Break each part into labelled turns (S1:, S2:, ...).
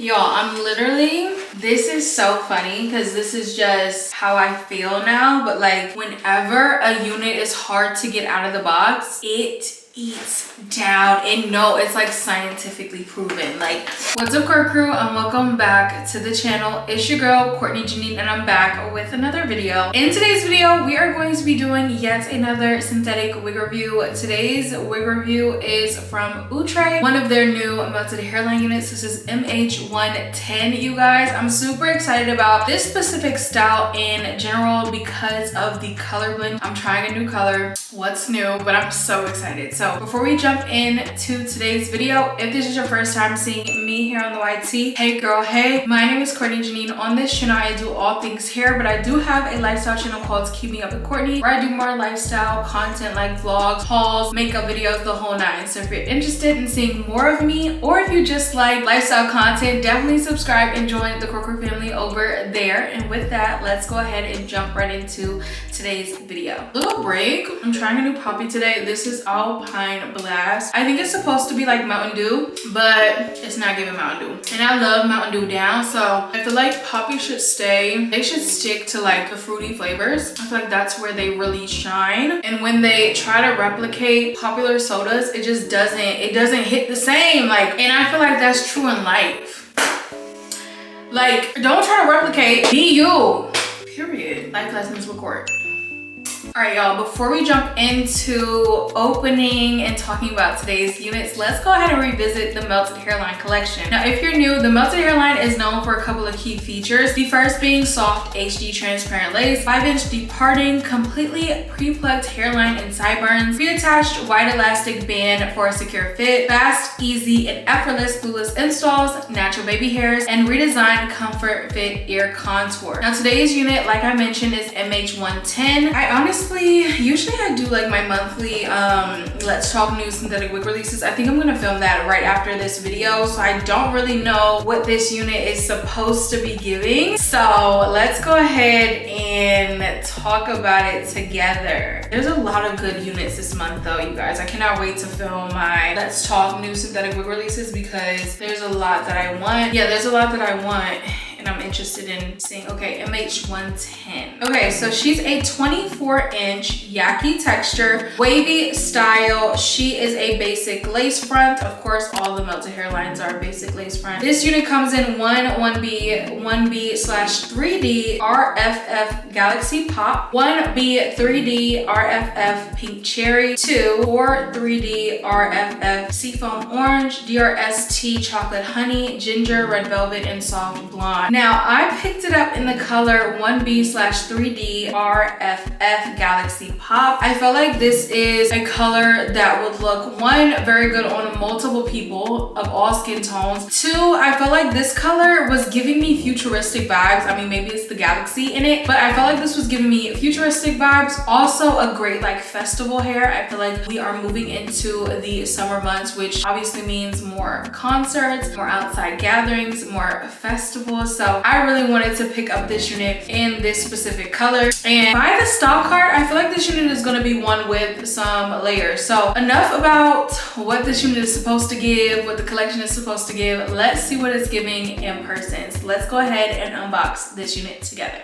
S1: Y'all, this is so funny because this is just how I feel now, but like whenever a unit is hard to get out of the box, it eats down. And no, it's like scientifically proven. Like, what's up, Court crew, and welcome back to the channel. It's your girl Courtney Jinean, and I'm back with another video. In today's video, we are going to be doing yet another synthetic wig review. Today's wig review is from Outre, one of their new melted hairline units. This is MH110, you guys. I'm super excited about this specific style in general because of the color blend. I'm trying a new color. What's new? But I'm so excited. So before we jump into today's video, if this is your first time seeing me here on the YT, hey girl, hey, my name is Courtney Jinean. On this channel, I do all things hair, but I do have a lifestyle channel called Keeping Up with Courtney, where I do more lifestyle content like vlogs, hauls, makeup videos, the whole nine. So if you're interested in seeing more of me, or if you just like lifestyle content, definitely subscribe and join the Court family over there. And with that, let's go ahead and jump right into today's video. Little break. I'm trying a new puppy today. This is Alpine Blast. I think it's supposed to be like Mountain Dew, but it's not giving Mountain Dew. And I love Mountain Dew down, so I feel like poppy should stay. They should stick to like the fruity flavors. I feel like that's where they really shine. And when they try to replicate popular sodas, it just doesn't hit the same. Like, and I feel like that's true in life. Like, don't try to replicate, be you. Period. Life lessons with Court. All right, y'all, before we jump into opening and talking about today's units, let's go ahead and revisit the melted hairline collection. Now, if you're new, the melted hairline is known for a couple of key features. The first being soft HD transparent lace, 5-inch departing, completely pre-plucked hairline and sideburns, pre-attached wide elastic band for a secure fit, fast, easy, and effortless glueless installs, natural baby hairs, and redesigned comfort fit ear contour. Now, today's unit, like I mentioned, is MH110. Usually I do like my monthly Let's Talk New synthetic wig releases. I think I'm gonna film that right after this video, so I don't really know what this unit is supposed to be giving. So let's go ahead and talk about it together. There's a lot of good units this month though, you guys. I cannot wait to film my Let's Talk New synthetic wig releases because there's a lot that I want. Yeah, there's a lot that I want. And I'm interested in seeing. Okay, MH110. Okay, so she's a 24-inch yaki texture, wavy style. She is a basic lace front. Of course, all the melted hairlines are basic lace front. This unit comes in 1B/3D RFF Galaxy Pop, 1B 3D RFF Pink Cherry, 2 4 3D RFF Seafoam Orange, DRST Chocolate Honey, Ginger, Red Velvet, and Soft Blonde. Now, I picked it up in the color 1B/3D RFF Galaxy Pop. I felt like this is a color that would look, one, very good on multiple people of all skin tones. Two, I felt like this color was giving me futuristic vibes. I mean, maybe it's the galaxy in it, but I felt like this was giving me futuristic vibes. Also, a great like festival hair. I feel like we are moving into the summer months, which obviously means more concerts, more outside gatherings, more festivals. So I really wanted to pick up this unit in this specific color. And by the stock card, I feel like this unit is gonna be one with some layers. So enough about what this unit is supposed to give, what the collection is supposed to give. Let's see what it's giving in person. So let's go ahead and unbox this unit together.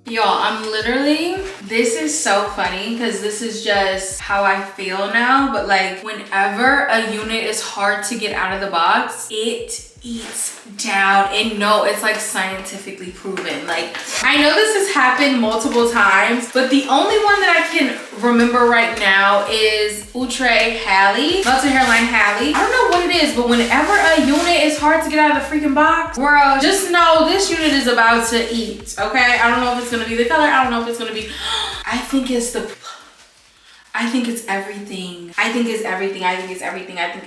S1: Y'all, this is so funny because this is just how I feel now, but like whenever a unit is hard to get out of the box, it eats down. And no, it's like scientifically proven. Like, I know this has happened multiple times, but the only one that I can remember right now is Outre melted hairline Hallie. I don't know what it is, but whenever a unit is hard to get out of the freaking box, girl, just know this unit is about to eat, okay? I don't know if it's gonna be the color. I don't know if it's gonna be, I think it's everything. I think it's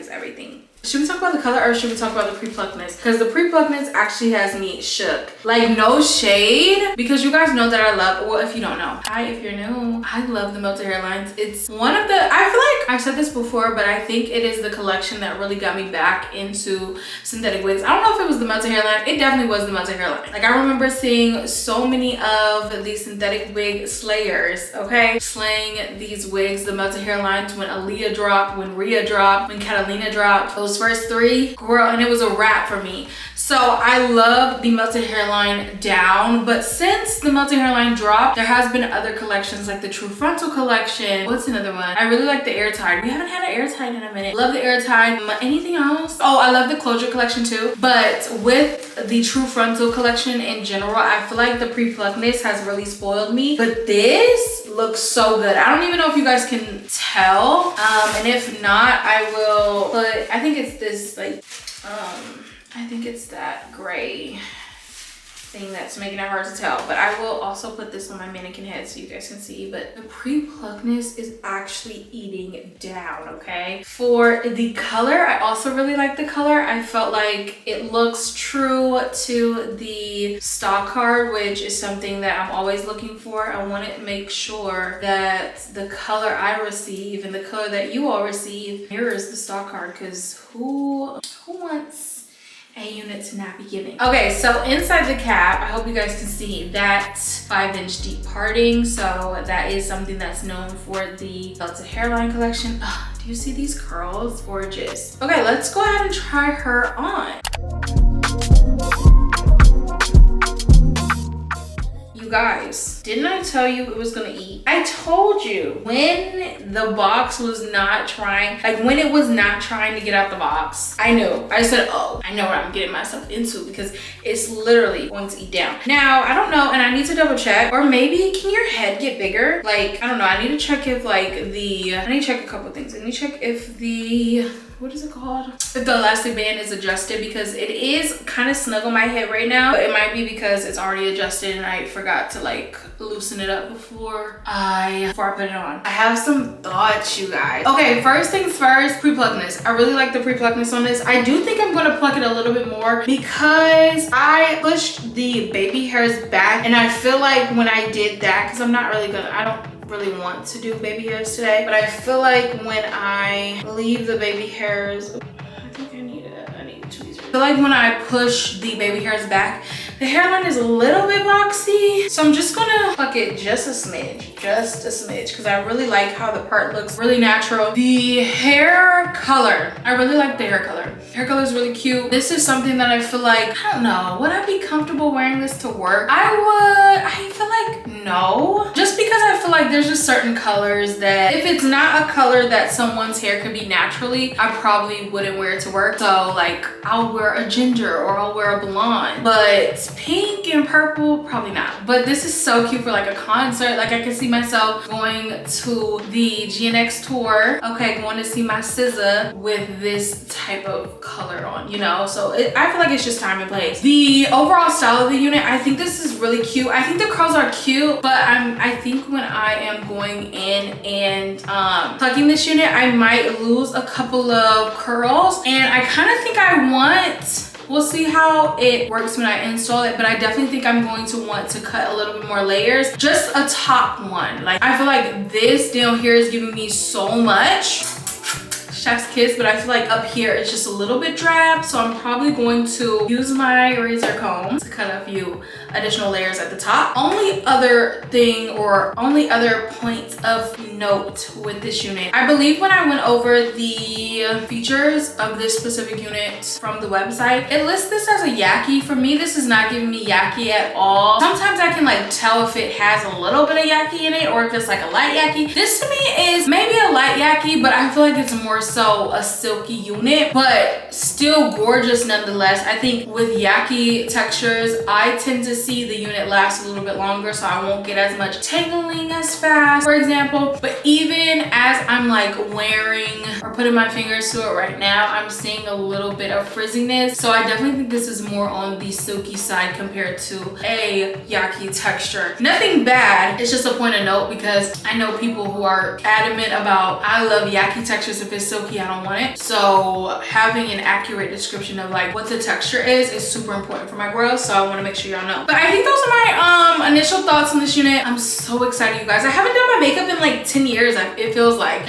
S1: everything. Should we talk about the color or should we talk about the pre-pluckness? Because the pre-pluckness actually has me shook. Like, no shade, because you guys know that I love, well, if you don't know, hi, if you're new, I love the melted hairlines. It's one of the, I feel like I've said this before, but I think it is the collection that really got me back into synthetic wigs. I don't know if it was the melted hairline. It definitely was the melted hairline. Like, I remember seeing so many of these synthetic wig slayers, okay? Slaying these wigs, the melted hairlines, when Aaliyah dropped, when Rhea dropped, when Catalina dropped. Those first three, girl, and it was a wrap for me. So I love the melted hairline down, but since the melted hairline dropped, there has been other collections like the True Frontal collection. What's another one? I really like the Airtied. We haven't had an Airtied in a minute. Love the Airtied. Anything else? Oh, I love the Closure collection too. But with the True Frontal collection in general, I feel like the pre-pluckness has really spoiled me. But this looks so good. I don't even know if you guys can tell. And if not, I will put, I think it's this like, I think it's that gray thing that's making it hard to tell, but I will also put this on my mannequin head so you guys can see. But the pre-pluckness is actually eating down, okay? For the color, I also really like the color. I felt like it looks true to the stock card, which is something that I'm always looking for. I want to make sure that the color I receive and the color that you all receive mirrors the stock card, because who wants a unit to not be giving? Okay, so inside the cap, I hope you guys can see that 5-inch deep parting. So that is something that's known for the melted hairline collection. Ugh, do you see these curls? Gorgeous. Okay, let's go ahead and try her on. Guys, didn't I tell you it was gonna eat? I told you when the box was not trying, like when it was not trying to get out the box, I knew. I said, oh, I know what I'm getting myself into, because it's literally going to eat down. Now, I don't know, and I need to double check, or maybe can your head get bigger? Like, I don't know, I need to check if like I need to check a couple things. I need to check if the, what is it called? If the elastic band is adjusted, because it is kind of snug on my head right now, but it might be because it's already adjusted and I forgot to like loosen it up before I put it on. I have some thoughts, you guys. Okay, first things first, pre-pluckness. I really like the pre-pluckness on this. I do think I'm gonna pluck it a little bit more because I pushed the baby hairs back, and I feel like when I did that, because I'm not really gonna, I don't really want to do baby hairs today, but I feel like when I leave the baby hairs, I think I need tweezers. I feel like when I push the baby hairs back, the hairline is a little bit boxy, so I'm just gonna pluck it just a smidge, because I really like how the part looks really natural. The hair color, I really like the hair color. Hair color is really cute. This is something that I feel like, I don't know, would I be comfortable wearing this to work? I feel like no, just because I feel like there's just certain colors that if it's not a color that someone's hair could be naturally, I probably wouldn't wear it to work. So like I'll wear a ginger or I'll wear a blonde, but pink and purple, probably not. But this is so cute for like a concert. Like I can see myself going to the GNX tour, okay, going to see my SZA with this type of color on, you know? So I feel like it's just time and place. The overall style of the unit, I think this is really cute. I think the curls are cute, but I think when I am going in and plucking this unit, I might lose a couple of curls, and I kind of think I want, we'll see how it works when I install it, but I definitely think I'm going to want to cut a little bit more layers. Just a top one. Like I feel like this down here is giving me so much. Chef's kiss, but I feel like up here it's just a little bit drab, so I'm probably going to use my razor comb to cut a few additional layers at the top. Only other thing, or only other point of note with this unit, I believe when I went over the features of this specific unit from the website, it lists this as a yaki. For me, this is not giving me yaki at all. Sometimes I can like tell if it has a little bit of yaki in it or if it's like a light yaki. This to me is maybe a light yaki, but I feel like it's more so a silky unit, but still gorgeous nonetheless. I think with yaki textures, I tend to see the unit last a little bit longer, so I won't get as much tangling as fast, for example. But even as I'm I'm like wearing or putting my fingers to it right now, I'm seeing a little bit of frizziness. So I definitely think this is more on the silky side compared to a yaki texture. Nothing bad, it's just a point of note because I know people who are adamant about, I love yaki textures, if it's silky I don't want it. So having an accurate description of like what the texture is super important for my girls, so I want to make sure y'all know. But I think those are my initial thoughts on this unit. I'm so excited, you guys. I haven't done my makeup in like 10 years. It feels like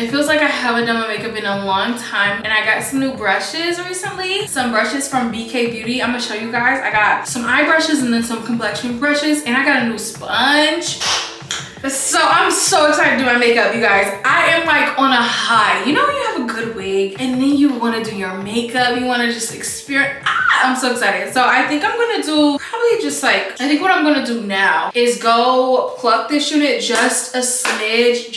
S1: I haven't done my makeup in a long time. And I got some new brushes recently, some brushes from BK Beauty. I'm gonna show you guys. I got some eye brushes and then some complexion brushes, and I got a new sponge. So I'm so excited to do my makeup, you guys. I am like on a high. You know when you have a good wig and then you want to do your makeup, you want to just experience. I'm so excited. So I think I'm gonna do probably just like, I think what I'm gonna do now is go pluck this unit just a smidge,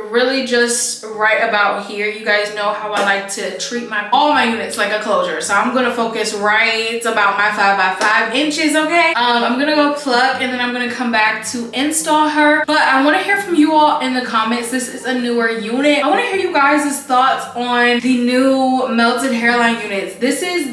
S1: really just right about here. You guys know how I like to treat all my units like a closure. So I'm gonna focus right about my 5 by 5 inches, okay? I'm gonna go pluck and then I'm gonna come back to install her. But I want to hear from you all in the comments. This is a newer unit. I want to hear you guys' thoughts on the new melted hairline units. This is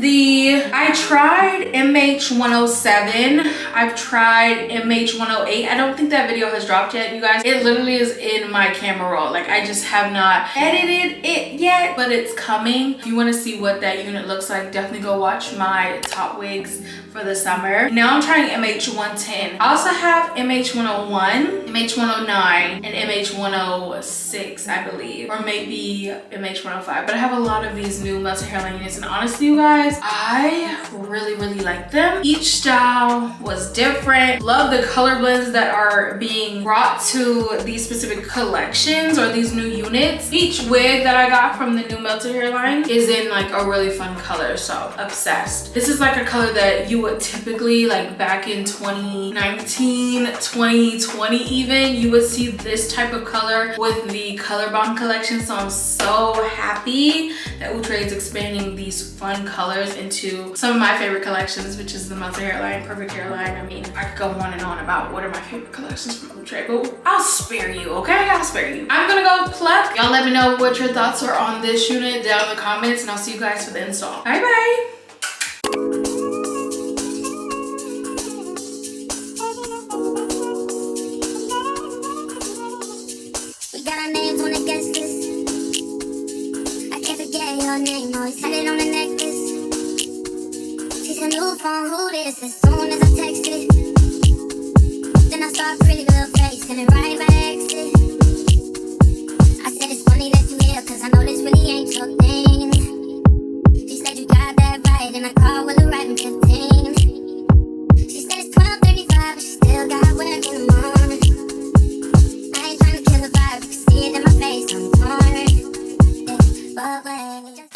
S1: I tried MH107. I've tried MH108. I don't think that video has dropped yet, you guys. It literally is in my camera roll. Like I just have not edited it yet, but it's coming. If you want to see what that unit looks like, definitely go watch my top wigs for the summer. Now I'm trying MH110. I also have MH101, MH109, and MH106, I believe, or maybe MH105. But I have a lot of these new melted hairline units, and honestly, you guys, I really like them. Each style was different. Love the color blends that are being brought to these specific collections or these new units. Each wig that I got from the new melted hairline is in like a really fun color, so obsessed. This is like a color that you would typically, like back in 2019, 2020 even, you would see this type of color with the Color Bomb collection. So I'm so happy that Outre is expanding these fun colors into some of my favorite collections, which is the melted hairline, perfect hairline. I mean, I could go on and on about what are my favorite collections from Outre, but I'll spare you, okay? I'll spare you. I'm gonna go pluck. Y'all let me know what your thoughts are on this unit down in the comments, and I'll see you guys for the install. Bye bye.
S2: Your name, always had it on the necklace. She's a new phone, who this? As soon as I text it, then I saw a pretty little face, and it right by exit. I said it's funny that you here, cause I know this really ain't your thing. She said you got that right, and I called when the right 15. She said it's 12:35, but she still got work in the morning. I ain't trying to kill the vibe, you can see it in my face, I'm torn.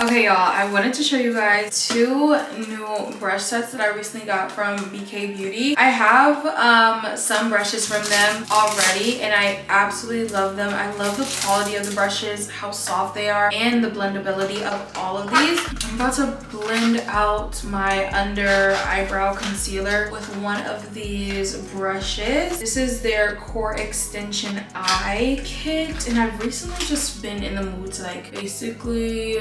S1: Okay, y'all, I wanted to show you guys two new brush sets that I recently got from BK Beauty. I have some brushes from them already, and I absolutely love them. I love the quality of the brushes, how soft they are, and the blendability of all of these. I'm about to blend out my under eyebrow concealer with one of these brushes. This is their Core Extension Eye Kit, and I've recently just been in the mood to like basically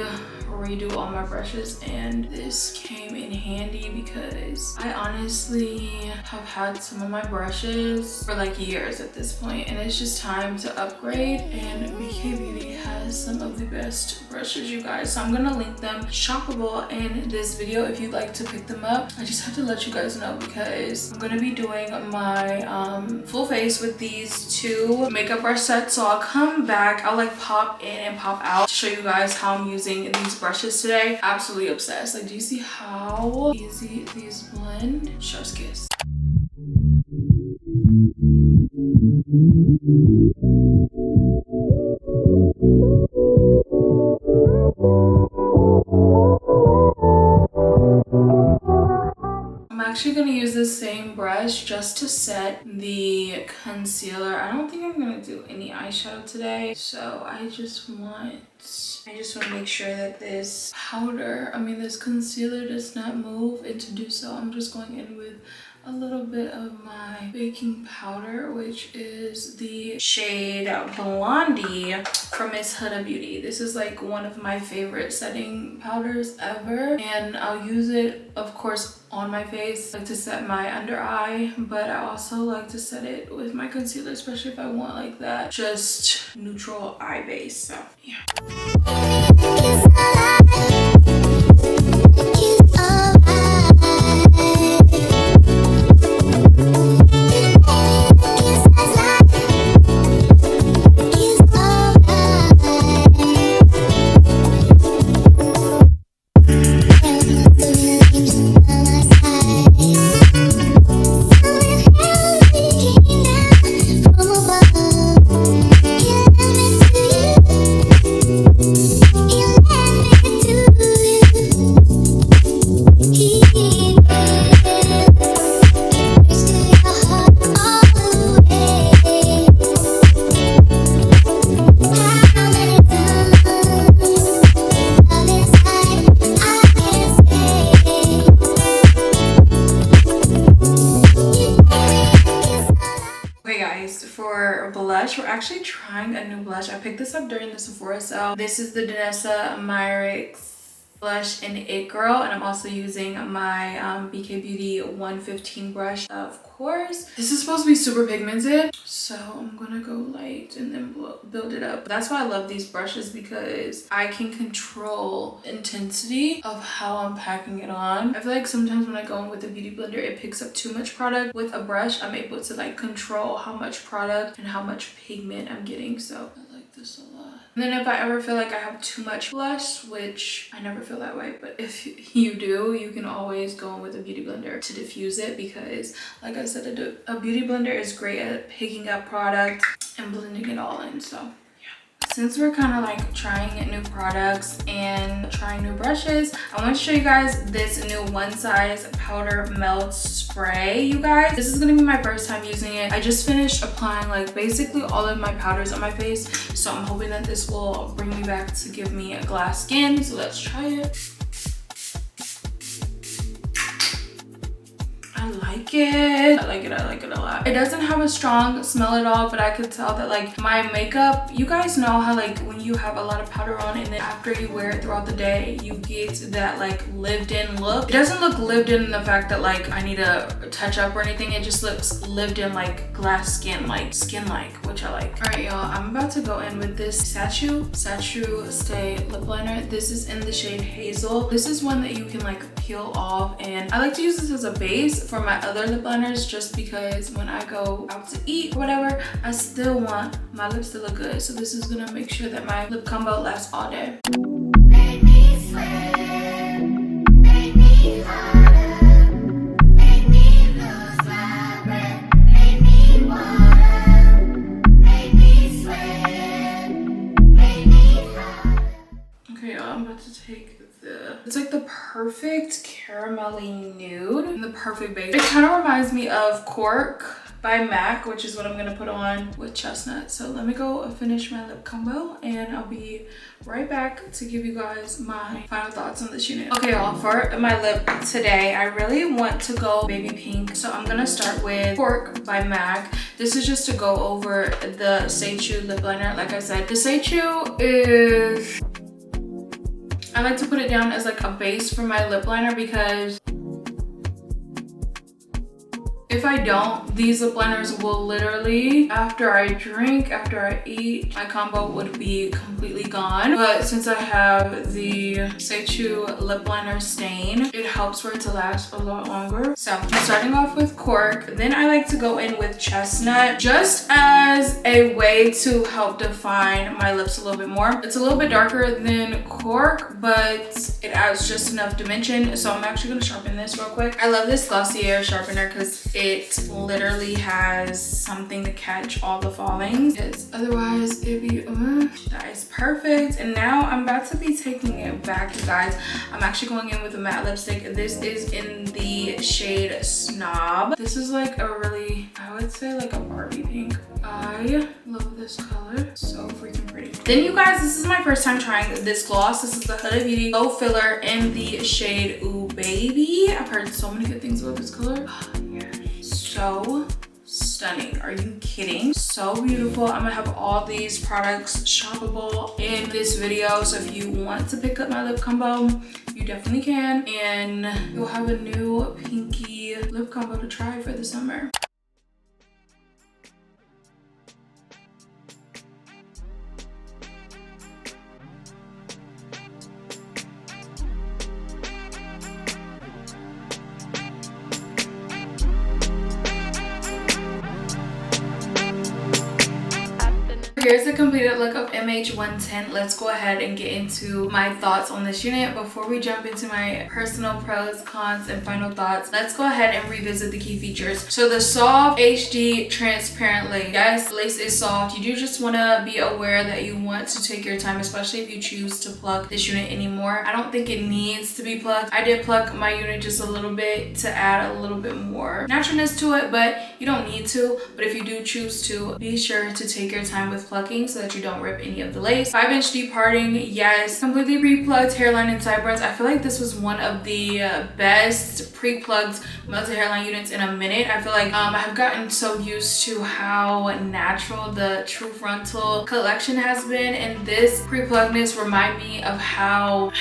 S1: redo all my brushes, and this came in handy because I honestly have had some of my brushes for like years at this point, and it's just time to upgrade, and BK Beauty has some of the best brushes, you guys. So I'm gonna link them shoppable in this video if you'd like to pick them up. I just have to let you guys know because I'm gonna be doing my full face with these two makeup brush sets, so I'll come back, I'll like pop in and pop out to show you guys how I'm using these brushes today. Absolutely obsessed. Like, do you see how easy these blend? Chef's kiss. I'm actually gonna use the same brush just to set the concealer. I don't think I'm gonna do any eyeshadow today, so I just want to make sure that this concealer does not move, and to do so I'm just going in with a little bit of my baking powder, which is the shade Blondie from Miss Huda Beauty. This is like one of my favorite setting powders ever, and I'll use it, of course, on my face, like to set my under eye, but I also like to set it with my concealer, especially if I want like that just neutral eye base. So yeah. For blush, we're actually trying a new blush. I picked this up during the Sephora sale. This is the Danessa Myricks blush in It Girl, and I'm also using my BK Beauty 115 brush, of course. This is supposed to be super pigmented, so I'm gonna go light and then build it up. That's why I love these brushes, because I can control intensity of how I'm packing it on. I feel like sometimes when I go in with a beauty blender, it picks up too much product. With a brush, I'm able to like control how much product and how much pigment I'm getting, so I like this a lot. And then if I ever feel like I have too much blush, which I never feel that way, but if you do, you can always go in with a beauty blender to diffuse it, because like I said, a beauty blender is great at picking up product and blending it all in. So since we're kind of like trying new products and trying new brushes, I want to show you guys this new one size powder melt spray. You guys, this is gonna be my first time using it. I just finished applying like basically all of my powders on my face, so I'm hoping that this will bring me back to give me a glass skin. So let's try it. I like it. I like it a lot. It doesn't have a strong smell at all, but I could tell that like my makeup, you guys know how like when you have a lot of powder on and then after you wear it throughout the day, you get that like lived in look. It doesn't look lived in the fact that like I need a touch up or anything. It just looks lived in, like glass skin, like skin-like, which I like. All right, y'all, I'm about to go in with this Sachu Stay lip liner. This is in the shade Hazel. This is one that you can like peel off, and I like to use this as a base for my other lip liners, just because when I go out to eat or whatever, I still want my lips to look good. So this is gonna make sure that my lip combo lasts all day.
S2: Make me sweat, make me harder, make me lose my breath, make me water, make me sweat, make me harder.
S1: Okay, y'all, I'm about to take it's like the perfect caramelly nude and the perfect base. It kind of reminds me of Cork by MAC, which is what I'm gonna put on with chestnut. So let me go finish my lip combo and I'll be right back to give you guys my final thoughts on this unit. Okay, y'all, for my lip today, I really want to go baby pink. So I'm gonna start with Cork by MAC. This is just to go over the Sachu lip liner. Like I said, the Sachu is, I like to put it down as like a base for my lip liner, because if I don't, these lip liners will literally, after I drink, after I eat, my combo would be completely gone. But since I have the Sachu lip liner stain, it helps for it to last a lot longer. So I'm starting off with Cork. Then I like to go in with Chestnut, just as a way to help define my lips a little bit more. It's a little bit darker than Cork, but it adds just enough dimension. So I'm actually gonna sharpen this real quick. I love this Glossier sharpener because it literally has something to catch all the fallings. Yes, otherwise it'd be that is perfect. And now I'm about to be taking it back, you guys. I'm actually going in with a matte lipstick. This is in the shade Snob. This is like a really, I would say like a Barbie pink. I Love this color. So freaking pretty. Then you guys, this is my first time trying this gloss. This is the Huda Beauty Glow Filler in the shade Ooh Baby. I've heard so many good things about this color. Oh, yeah. So stunning. Are you kidding? So beautiful. I'm gonna have all these products shoppable in this video. So if you want to pick up my lip combo, you definitely can. And you'll have a new pinky lip combo to try for the summer. Here's the completed look of MH110. Let's go ahead and get into my thoughts on this unit. Before we jump into my personal pros, cons, and final thoughts, let's go ahead and revisit the key features. So the soft HD transparent lace. Yes, lace is soft. You do just want to be aware that you want to take your time, especially if you choose to pluck this unit anymore. I don't think it needs to be plucked. I did pluck my unit just a little bit to add a little bit more naturalness to it, but you don't need to. But if you do choose to, be sure to take your time with plucking so that you don't rip any of the lace. 5-inch deep parting, yes. Completely pre-plugged hairline and sideburns. I feel like this was one of the best pre-plugged melted hairline units in a minute. I feel like I have gotten so used to how natural the True Frontal collection has been, and this pre-pluggedness remind me of how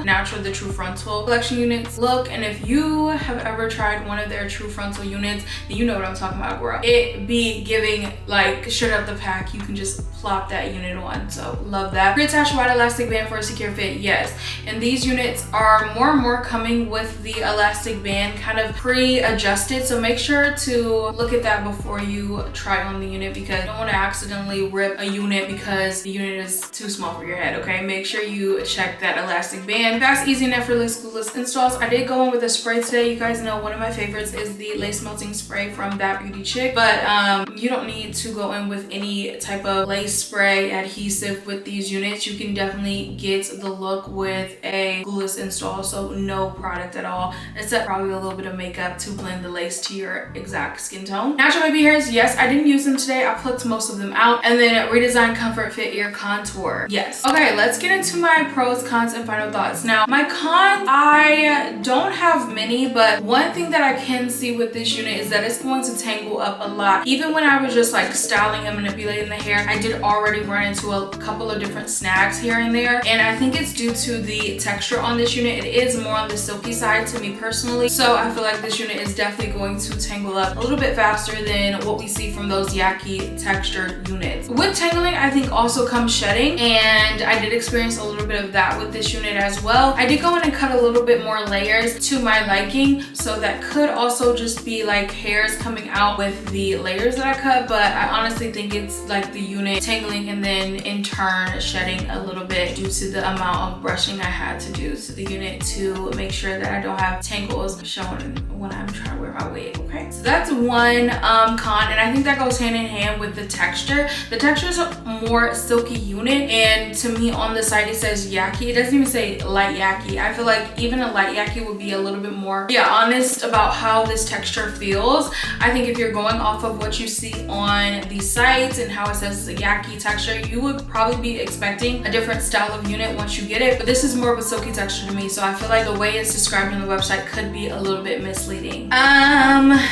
S1: natural the True Frontal collection units look. And if you have ever tried one of their True Frontal units, then you know what I'm talking about, girl. It be giving like straight out the pack. You can just plop that unit on, so love that. Pre-attached wide elastic band for a secure fit, yes. And these units are more and more coming with the elastic band kind of pre-adjusted, so make sure to look at that before you try on the unit, because you don't want to accidentally rip a unit because the unit is too small for your head, okay? Make sure you check that elastic band. Fast, easy, and effortless glueless installs. I did go in with a spray today. You guys know one of my favorites is the lace melting spray from That Beauty Chick, but you don't need to go in with any type of lace spray adhesive with these units. You can definitely get the look with a glueless install, so no product at all, except probably a little bit of makeup to blend the lace to your exact skin tone. Natural baby hairs, yes, I didn't use them today. I plucked most of them out. And then redesigned comfort fit ear contour, yes. Okay, let's get into my pros, cons, and final thoughts. Now, my cons, I don't have many, but one thing that I can see with this unit is that it's going to tangle up a lot. Even when I was just like styling and manipulating the hair, I did already run into a couple of different snags here and there, and I think it's due to the texture on this unit. It is more on the silky side to me personally, so I feel like this unit is definitely going to tangle up a little bit faster than what we see from those yaki textured units. With tangling, I think also comes shedding, and I did experience a little bit of that with this unit as well. I did go in and cut a little bit more layers to my liking, so that could also just be like hairs coming out with the layers that I cut, but I honestly think it's like the unit tangling and then in turn shedding a little bit due to the amount of brushing I had to do to the unit to make sure that I don't have tangles showing when I'm trying to wear my wig, okay? So that's one con, and I think that goes hand in hand with the texture. The texture is a more silky unit, and to me on the side it says yaki. It doesn't even say light yaki. I feel like even a light yaki would be a little bit more, honest about how this texture feels. I think if you're going off of what you see on the sites and how it says the yaki texture, you would probably be expecting a different style of unit once you get it, but this is more of a silky texture to me, so I feel like the way it's described on the website could be a little bit misleading.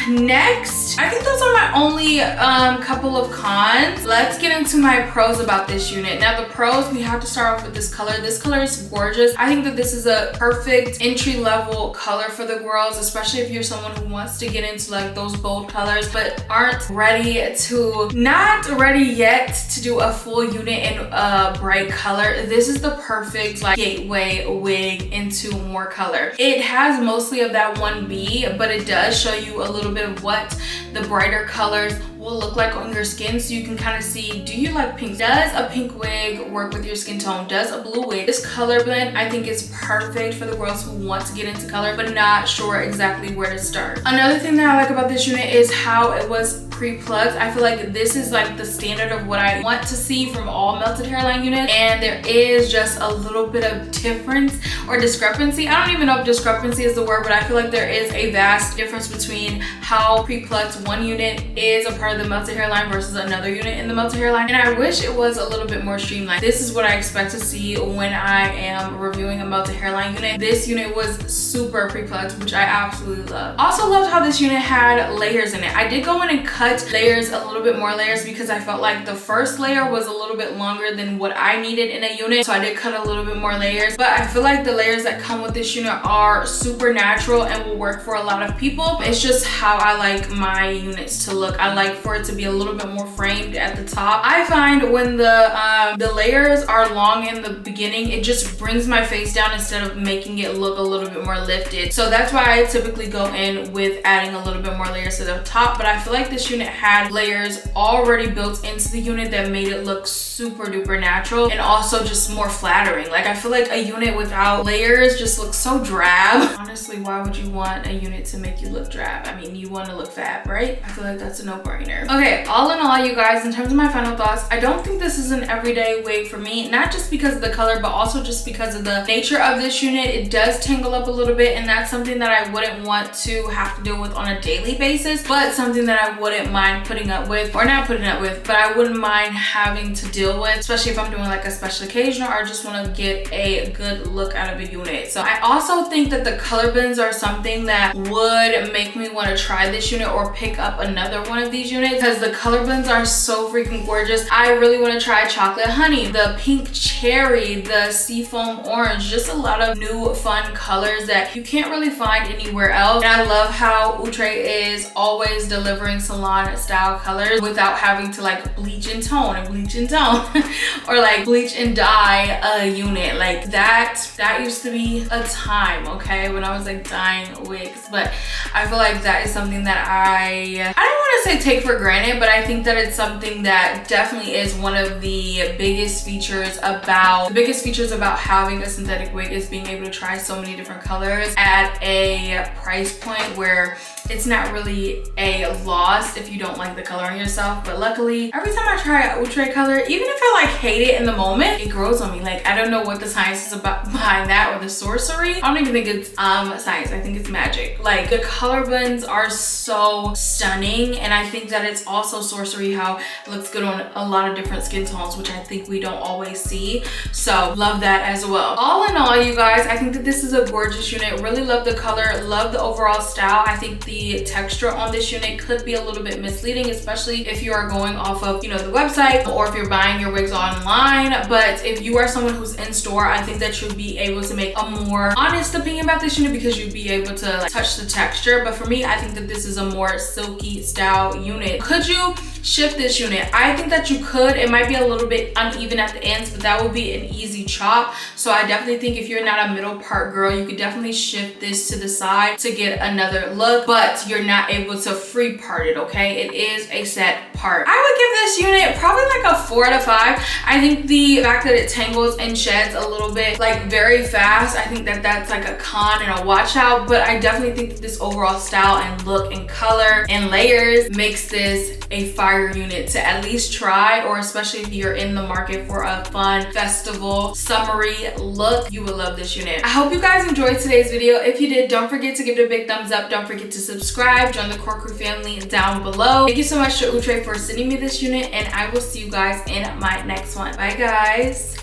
S1: Next, I think those are my only couple of cons. Let's get into my pros about this unit. Now the pros, we have to start off with this color. This color is gorgeous. I think that this is a perfect entry-level color for the girls, especially if you're someone who wants to get into like those bold colors but aren't not ready yet to do a full unit in a bright color. This is the perfect like gateway wig into more color. It has mostly of that 1B, but it does show you a little bit of what the brighter colors will look like on your skin, so you can kind of see, do you like pink? Does a pink wig work with your skin tone? Does a blue wig? This color blend I think is perfect for the girls who want to get into color but not sure exactly where to start. Another thing that I like about this unit is how it was pre-plugged. I feel like this is like the standard of what I want to see from all melted hairline units, and there is just a little bit of difference or discrepancy. I don't even know if discrepancy is the word, but I feel like there is a vast difference between how pre-plugged one unit is a part for the melted hairline versus another unit in the melted hairline, and I wish it was a little bit more streamlined. This is what I expect to see when I am reviewing a melted hairline unit. This unit was super pre-plucked, which I absolutely love. Also loved how this unit had layers in it. I did go in and cut layers, a little bit more layers, because I felt like the first layer was a little bit longer than what I needed in a unit, so I did cut a little bit more layers. But I feel like the layers that come with this unit are super natural and will work for a lot of people. It's just how I like my units to look. I like for it to be a little bit more framed at the top. I find when the layers are long in the beginning, it just brings my face down instead of making it look a little bit more lifted. So that's why I typically go in with adding a little bit more layers to the top. But I feel like this unit had layers already built into the unit that made it look super duper natural and also just more flattering. Like, I feel like a unit without layers just looks so drab. Honestly, why would you want a unit to make you look drab? I mean, you want to look fab, right? I feel like that's a no-brainer. Okay, all in all, you guys, in terms of my final thoughts, I don't think this is an everyday wig for me, not just because of the color, but also just because of the nature of this unit. It does tangle up a little bit, and that's something that I wouldn't want to have to deal with on a daily basis, but something that I wouldn't mind putting up with, or not putting up with, but I wouldn't mind having to deal with, especially if I'm doing like a special occasion or I just want to get a good look out of a unit. So I also think that the color blends are something that would make me want to try this unit or pick up another one of these units, because the color blends are so freaking gorgeous. I really want to try chocolate honey, the pink cherry, the seafoam orange, just a lot of new fun colors that you can't really find anywhere else. And I love how Outre is always delivering salon style colors without having to like bleach and tone or like bleach and dye a unit. Like that used to be a time, okay, when I was like dyeing wigs. But I feel like that is something that I don't want to say take for granted, but I think that it's something that definitely is one of the biggest features about having a synthetic wig, is being able to try so many different colors at a price point where it's not really a loss if you don't like the color on yourself. But luckily, every time I try an Outre color, even if I like hate it in the moment, it grows on me. Like, I don't know what the science is about behind that, or the sorcery. I don't even think it's science. I think it's magic. Like, the color blends are so stunning, and I think that it's also sorcery how it looks good on a lot of different skin tones, which I think we don't always see. So love that as well. All in all, you guys, I think that this is a gorgeous unit. Really love the color, love the overall style. I think the texture on this unit could be a little bit misleading, especially if you are going off of, you know, the website, or if you're buying your wigs online. But if you are someone who's in store, I think that you'll be able to make a more honest opinion about this unit, because you'll be able to like touch the texture. But for me, I think that this is a more silky style unit. Could you shift this unit? I think that you could. It might be a little bit uneven at the ends, but that would be an easy chop. So I definitely think if you're not a middle part girl, you could definitely shift this to the side to get another look, but you're not able to free part it, okay? It is a set part. I would give this unit probably like a 4 out of 5. I think the fact that it tangles and sheds a little bit like very fast, I think that that's like a con and a watch out, but I definitely think that this overall style and look and color and layers makes this a fire unit to at least try, or especially if you're in the market for a fun festival summery look, you will love this unit. I hope you guys enjoyed today's video. If you did, don't forget to give it a big thumbs up. Don't forget to subscribe, join the Core Crew family down below. Thank you so much to Outre for sending me this unit, and I will see you guys in my next one. Bye guys.